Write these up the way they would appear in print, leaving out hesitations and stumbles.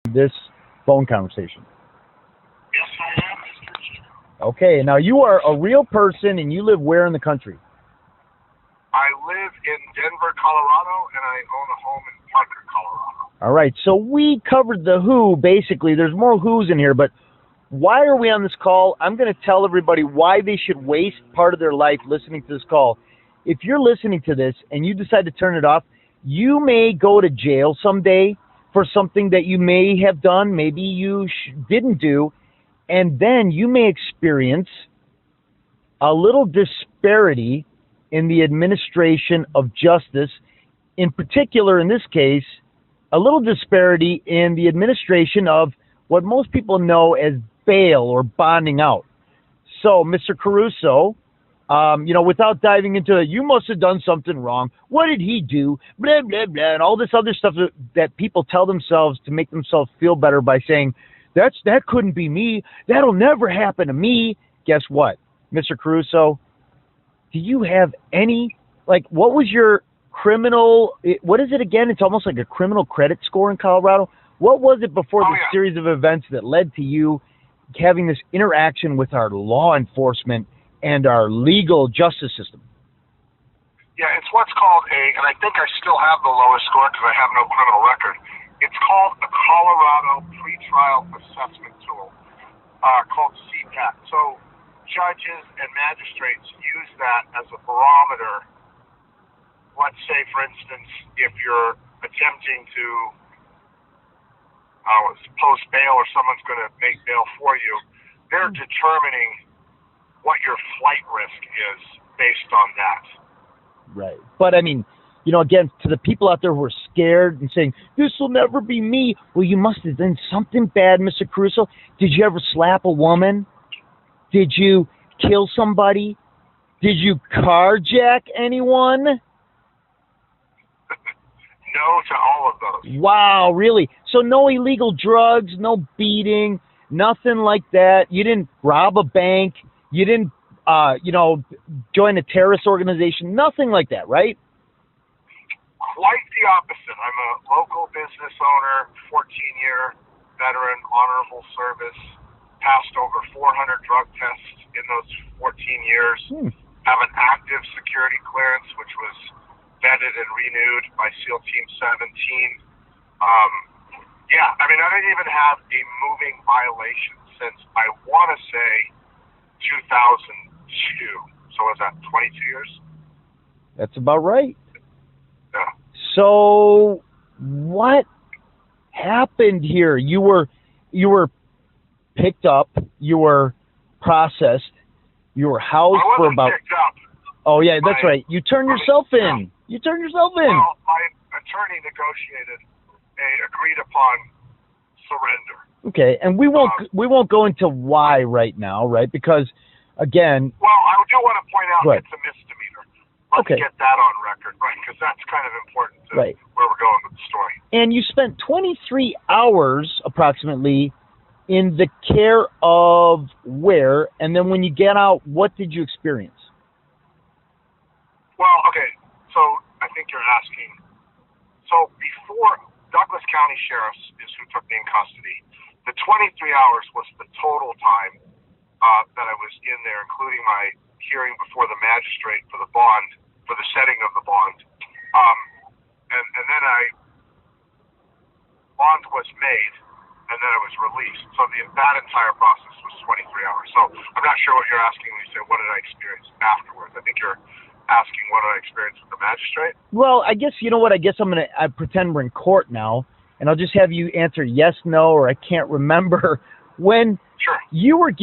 this phone conversation. Yes, I am, Mr. Gino. Okay, now you are a real person and you live where in the country? I live in Denver, Colorado, and I own a home in Parker, Colorado. All right, so we covered the who, basically. There's more who's in here, but why are we on this call? I'm going to tell everybody why they should waste part of their life listening to this call. If you're listening to this and you decide to turn it off, you may go to jail someday for something that you may have done, maybe you didn't do, and then you may experience a little disparity in the administration of justice, in particular, in this case, a little disparity in the administration of what most people know as bail or bonding out. So, Mr. Caruso, without diving into it, you must have done something wrong. What did he do? Blah, blah, blah, and all this other stuff that people tell themselves to make themselves feel better by saying, that couldn't be me. That'll never happen to me. Guess what, Mr. Caruso? Do you have any, what was your what is it again? It's almost like a criminal credit score in Colorado. What was it before this series of events that led to you having this interaction with our law enforcement and our legal justice system? Yeah, it's what's called and I think I still have the lowest score because I have no criminal record. It's called a Colorado Pretrial Assessment Tool, called CPAT. So judges and magistrates use that as a barometer. Let's say, for instance, if you're attempting to post bail or someone's going to make bail for you, they're determining what your flight risk is based on that. Right. But, I mean, again, to the people out there who are scared and saying, this will never be me, well, you must have done something bad, Mr. Caruso. Did you ever slap a woman? Did you kill somebody? Did you carjack anyone? No to all of those. Wow, really? So no illegal drugs, no beating, nothing like that. You didn't rob a bank. You didn't, join a terrorist organization. Nothing like that, right? Quite the opposite. I'm a local business owner, 14-year veteran, honorable service, passed over 400 drug tests in those 14 years, have an active security clearance, which was vetted and renewed by SEAL Team 17. I don't even have a moving violation since, I want to say, 2002. So was that 22 years? That's about right. Yeah. So what happened here? You were picked up, you were processed, you were housed for about... picked up. Oh, yeah, that's right. You turned yourself in. You turned yourself in. Well, my attorney negotiated a agreed-upon surrender. Okay, and we won't go into why right now, right? Because, again... Well, I do want to point out it's a misdemeanor. Let's get that on record, right? Because that's kind of important to where we're going with the story. And you spent 23 hours, approximately, in the care of where? And then when you get out, what did you experience? Well, okay, so I think you're asking. So before Douglas County Sheriff's is who took me in custody, the 23 hours was the total time that I was in there, including my hearing before the magistrate for the bond, for the setting of the bond. And then bond was made, and then I was released. So that entire process was 23 hours. So I'm not sure what you're asking when you say, what did I experience afterwards? I think you're asking what did I experience with the magistrate? Well, I guess, you know what, I pretend we're in court now, and I'll just have you answer yes, no, or I can't remember. When you were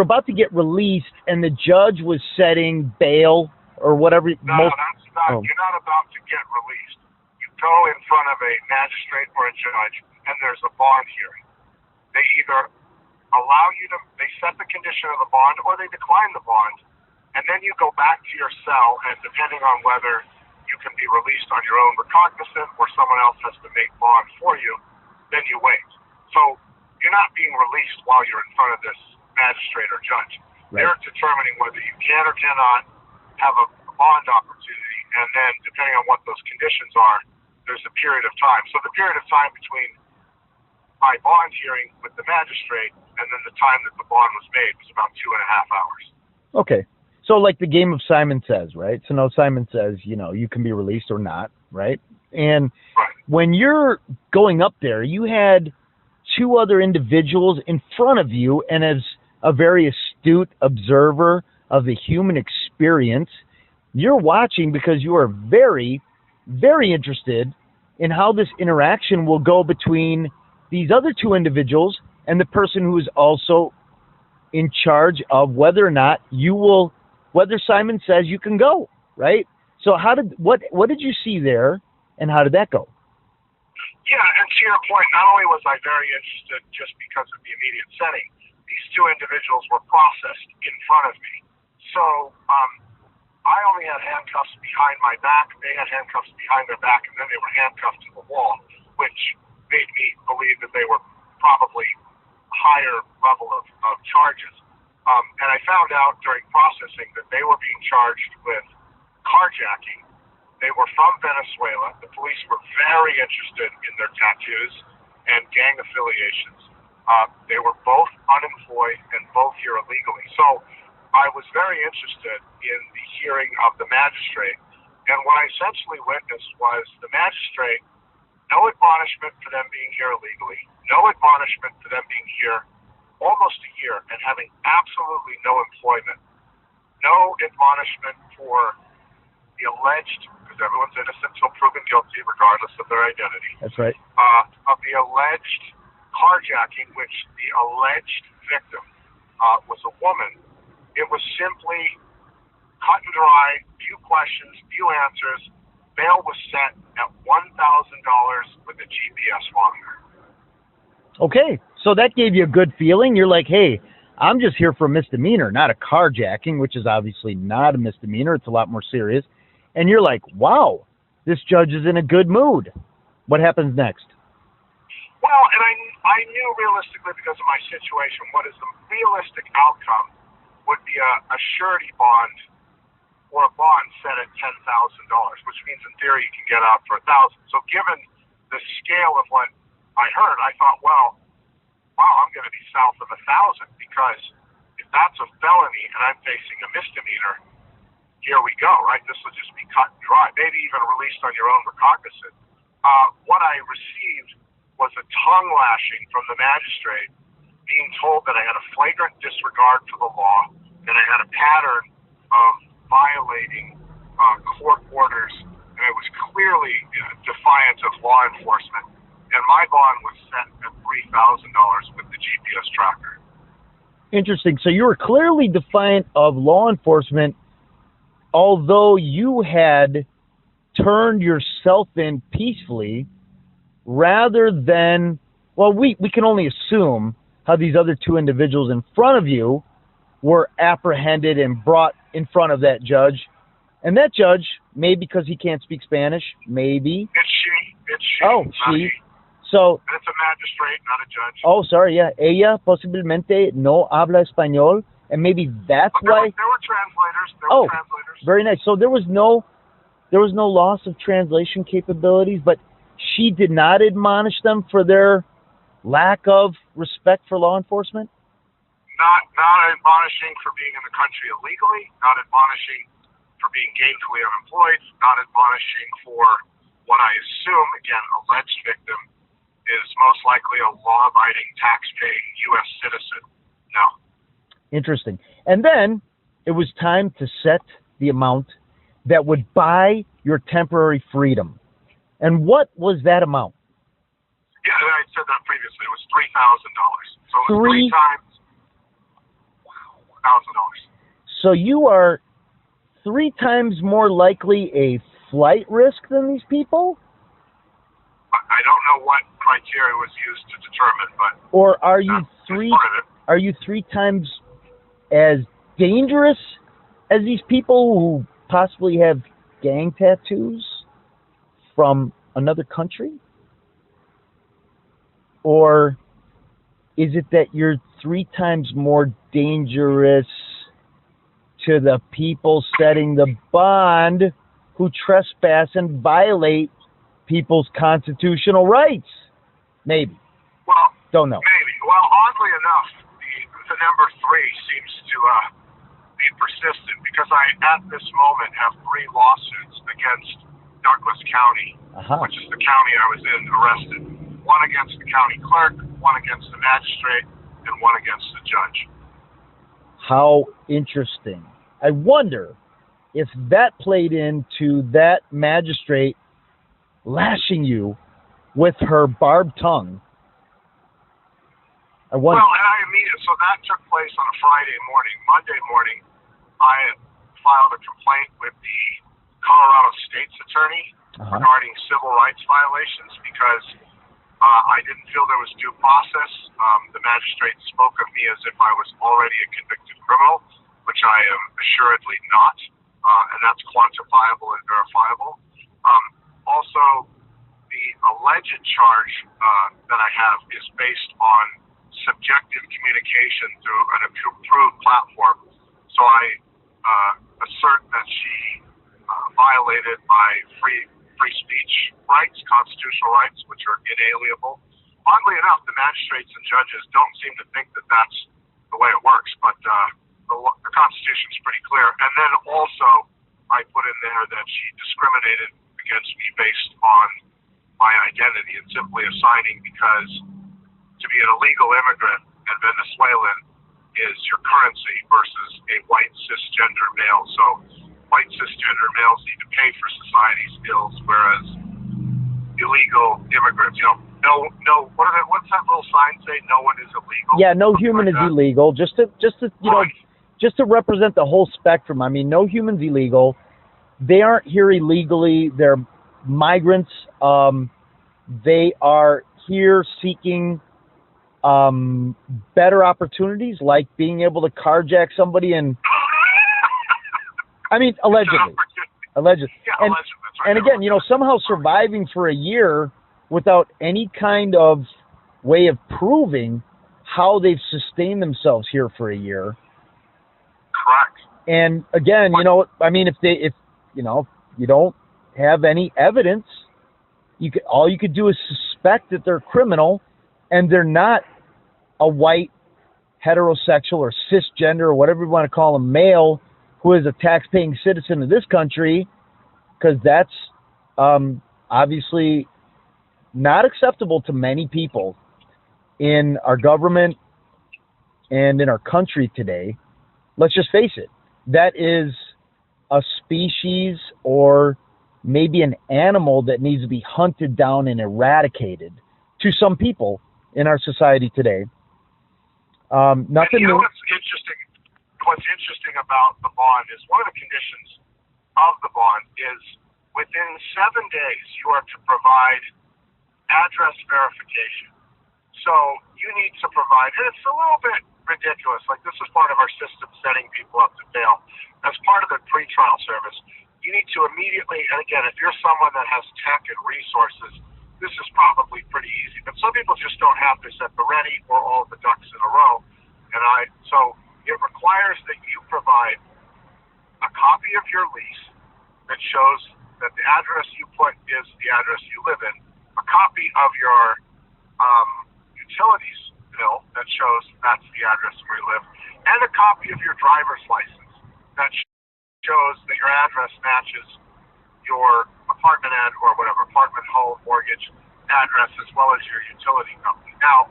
about to get released and the judge was setting bail or whatever. No, that's not, you're not about to get released. You go in front of a magistrate or a judge, and there's a bond hearing. They either they set the condition of the bond or they decline the bond. And then you go back to your cell, and depending on whether you can be released on your own recognizance or someone else has to make bond for you, then you wait. So you're not being released while you're in front of this magistrate or judge. Right. They're determining whether you can or cannot have a bond opportunity, and then depending on what those conditions are, there's a period of time. So the period of time between my bond hearing with the magistrate, and then the time that the bond was made was about 2.5 hours. Okay. So like the game of Simon Says, right? So now Simon Says, you can be released or not, right? And Right. when you're going up there, you had two other individuals in front of you, and as a very astute observer of the human experience, you're watching because you are very, very interested in how this interaction will go between these other two individuals and the person who is also in charge of whether or not whether Simon Says you can go, right? So what did you see there, and how did that go? Yeah, and to your point, not only was I very interested just because of the immediate setting, these two individuals were processed in front of me. So I only had handcuffs behind my back. They had handcuffs behind their back, and then they were handcuffed to the wall, which made me believe that they were probably higher level of charges. And I found out during processing that they were being charged with carjacking. They were from Venezuela. The police were very interested in their tattoos and gang affiliations. They were both unemployed and both here illegally. So I was very interested in the hearing of the magistrate. And what I essentially witnessed was the magistrate, no admonishment for them being here illegally, no admonishment for them being here almost a year and having absolutely no employment, no admonishment for the alleged, because everyone's innocent until proven guilty regardless of their identity. That's right. Of the alleged carjacking, which the alleged victim was a woman. It was simply cut and dry, few questions, few answers. Bail was set at $1,000 with a GPS monitor. Okay, so that gave you a good feeling. You're like, hey, I'm just here for a misdemeanor, not a carjacking, which is obviously not a misdemeanor. It's a lot more serious. And you're like, wow, this judge is in a good mood. What happens next? Well, and I knew realistically, because of my situation, what is the realistic outcome would be a surety bond or a bond set at $10,000, which means in theory you can get out for $1,000. So given the scale of what I heard, I thought, wow, I'm going to be south of 1,000, because if that's a felony and I'm facing a misdemeanor, here we go, right? This will just be cut and dry, maybe even released on your own recognizance. What I received was a tongue lashing from the magistrate, being told that I had a flagrant disregard for the law, that I had a pattern of violating court orders, and it was clearly defiant of law enforcement. And my bond was set at $3,000 with the GPS tracker. Interesting. So you were clearly defiant of law enforcement, although you had turned yourself in peacefully, rather than, well, we can only assume how these other two individuals in front of you were apprehended and brought in front of that judge. And that judge, maybe because he can't speak Spanish, maybe. It's she. Oh, she. So, and it's a magistrate, not a judge. Oh, sorry, yeah. Ella posiblemente no habla español, and maybe that's why. There were translators. There were translators. Very nice. So there was no loss of translation capabilities, but she did not admonish them for their lack of respect for law enforcement? Not admonishing for being in the country illegally, not admonishing for being gainfully unemployed, not admonishing for what I assume, again, alleged victim is most likely a law-abiding, tax-paying U.S. citizen. No. Interesting. And then it was time to set the amount that would buy your temporary freedom. And what was that amount? Yeah, I said that previously. It was $3,000. So it was three times $1,000. So you are 3 times more likely a flight risk than these people? I don't know what criteria was used to determine, but or are you 3 times as dangerous as these people who possibly have gang tattoos from another country? Or is it that you're 3 times more dangerous to the people setting the bond who trespass and violate people's constitutional rights? Maybe. Well, Don't know. Maybe. Well, oddly enough, the number 3 seems to be persistent because I, at this moment, have 3 lawsuits against Douglas County, which is the county I was in arrested. One against the county clerk, one against the magistrate, and one against the judge. How interesting. I wonder if that played into that magistrate lashing you with her barbed tongue. I wonder. Well, and I immediately, so that took place on a Friday morning. Monday morning, I filed a complaint with the Colorado State's attorney regarding civil rights violations because I didn't feel there was due process. The magistrate spoke of me as if I was already a convicted criminal, which I am assuredly not, and that's quantifiable and verifiable. Also, the alleged charge that I have is based on subjective communication through an approved platform. So I assert that she violated my free speech rights, constitutional rights, which are inalienable. Oddly enough, the magistrates and judges don't seem to think that that's the way it works, but the Constitution is pretty clear. And then also, I put in there that she discriminated against me based on my identity and simply assigning because to be an illegal immigrant and Venezuelan is your currency versus a white cisgender male. So white cisgender males need to pay for society's ills, whereas illegal immigrants, what's that little sign say? No one is illegal. Yeah, no human is illegal. Just to just to represent the whole spectrum. I mean, no human's illegal. They aren't here illegally. They're migrants. They are here seeking better opportunities, like being able to carjack somebody and, I mean, allegedly. Yeah, allegedly. That's right. And again, somehow surviving for a year without any kind of way of proving how they've sustained themselves here for a year. Correct. And again, if you don't have any evidence, all you could do is suspect that they're criminal, and they're not a white, heterosexual, or cisgender, or whatever you want to call them, male, who is a tax-paying citizen of this country, because that's obviously not acceptable to many people in our government and in our country today. Let's just face it. That is a species or maybe an animal that needs to be hunted down and eradicated to some people in our society today. Nothing new. What's interesting about the bond is one of the conditions of the bond is within 7 days you are to provide address verification. So you need to provide, and it's a little bit ridiculous, like this is part of our system setting people up to fail. As part of the pretrial service, you need to immediately, and again, if you're someone that has tech and resources, this is probably pretty easy, but some people just don't have this at the ready or all the ducks in a row. So it requires that you provide a copy of your lease that shows that the address you put is the address you live in, a copy of your utilities bill that shows that's the address where you live, and a copy of your driver's license that shows that your address matches your apartment home, mortgage address, as well as your utility company. Now,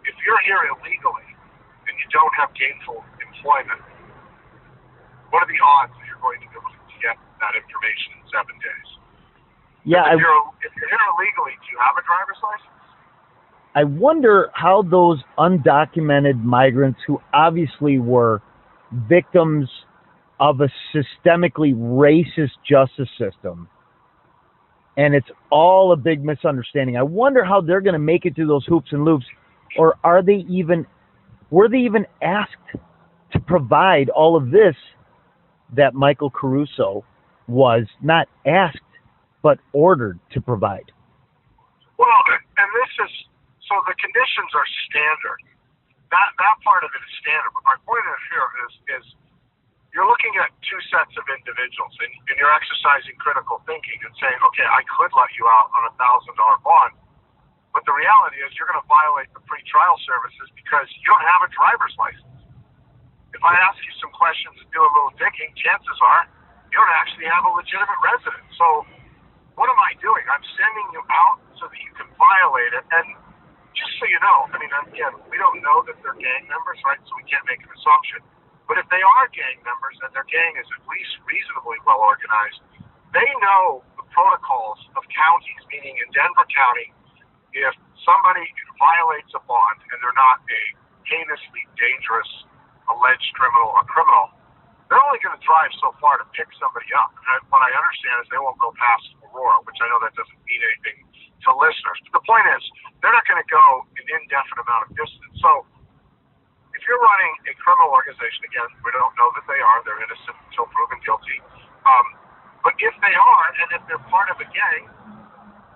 if you're here illegally and you don't have gainful employment, what are the odds that you're going to be able to get that information in 7 days? Yeah. If you're here illegally, do you have a driver's license? I wonder how those undocumented migrants who obviously were victims of a systemically racist justice system, and it's all a big misunderstanding. I wonder how they're going to make it through those hoops and loops, or were they even asked to provide all of this that Michael Caruso was not asked, but ordered to provide? Well, and this is, so the conditions are standard. That part of it is standard. But my point here is you're looking at two sets of individuals, and you're exercising critical thinking and saying, okay, I could let you out on $1,000 bond, but But the reality is you're going to violate the pretrial services because you don't have a driver's license. If I ask you some questions and do a little digging, chances are you don't actually have a legitimate residence. So what am I doing? I'm sending you out so that you can violate it. And just so you know, I mean, again, we don't know that they're gang members, right? So we can't make an assumption. But if they are gang members and their gang is at least reasonably well organized, they know the protocols of counties, meaning in Denver County, if somebody violates a bond and they're not a heinously dangerous alleged criminal or criminal, they're only going to drive so far to pick somebody up. And what I understand is they won't go past Aurora, which I know that doesn't mean anything to listeners. But the point is, they're not going to go an indefinite amount of distance. So if you're running a criminal organization, again, we don't know that they are. They're innocent until proven guilty. But if they are, and if they're part of a gang,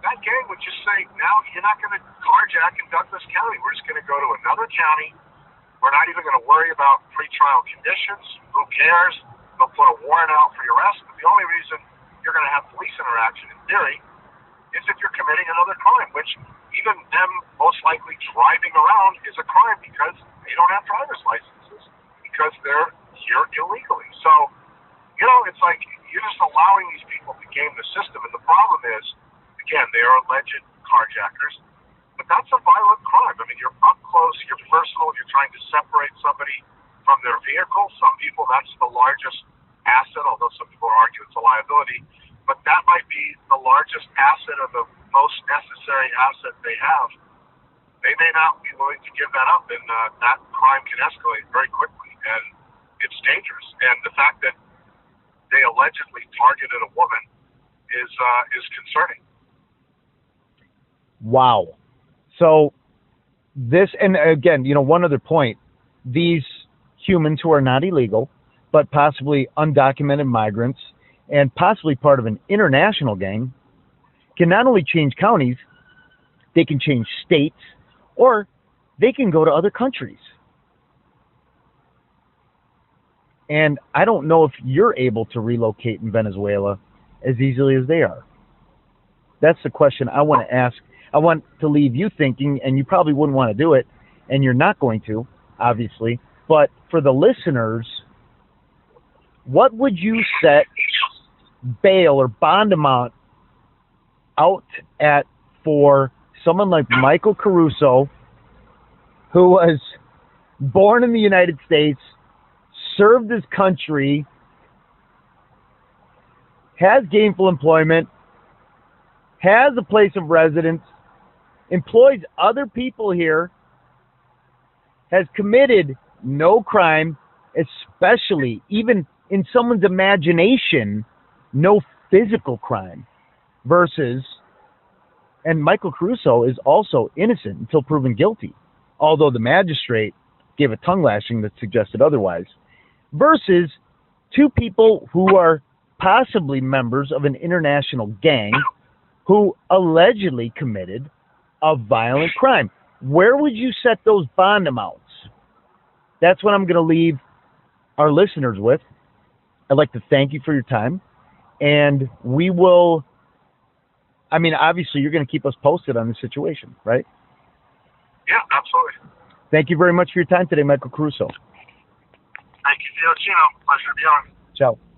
that gang would just say, now you're not going to carjack in Douglas County. We're just going to go to another county. We're not even going to worry about pretrial conditions. Who cares? They'll put a warrant out for your arrest. But the only reason you're going to have police interaction, in theory, is if you're committing another crime, which even them most likely driving around is a crime because they don't have driver's licenses because they're here illegally. So, you know, it's like you're just allowing these people to game the system. And the problem is, again, they are alleged carjackers, but that's a violent crime. I mean, you're up close, you're personal, you're trying to separate somebody from their vehicle. Some people, that's the largest asset, although some people argue it's a liability, but that might be the largest asset or the most necessary asset they have. They may not be willing to give that up, and that crime can escalate very quickly, and it's dangerous. And the fact that they allegedly targeted a woman is concerning. Wow. So this, and again, you know, one other point, these humans who are not illegal, but possibly undocumented migrants and possibly part of an international gang can not only change counties, they can change states, or they can go to other countries. And I don't know if you're able to relocate in Venezuela as easily as they are. That's the question I want to ask. I want to leave you thinking, and you probably wouldn't want to do it, and you're not going to, obviously. But for the listeners, what would you set bail or bond amount out at for someone like Michael Caruso, who was born in the United States, served his country, has gainful employment, has a place of residence, employs other people here, has committed no crime, especially, even in someone's imagination, no physical crime, versus, and Michael Caruso is also innocent until proven guilty, although the magistrate gave a tongue lashing that suggested otherwise, versus two people who are possibly members of an international gang who allegedly committed a violent crime. Where would you set those bond amounts? That's what I'm going to leave our listeners with. I'd like to thank you for your time. And we will, I mean, obviously you're going to keep us posted on the situation, right? Yeah, absolutely. Thank you very much for your time today, Michael Caruso. Thank you, Fiocchino. Pleasure to be on. Ciao.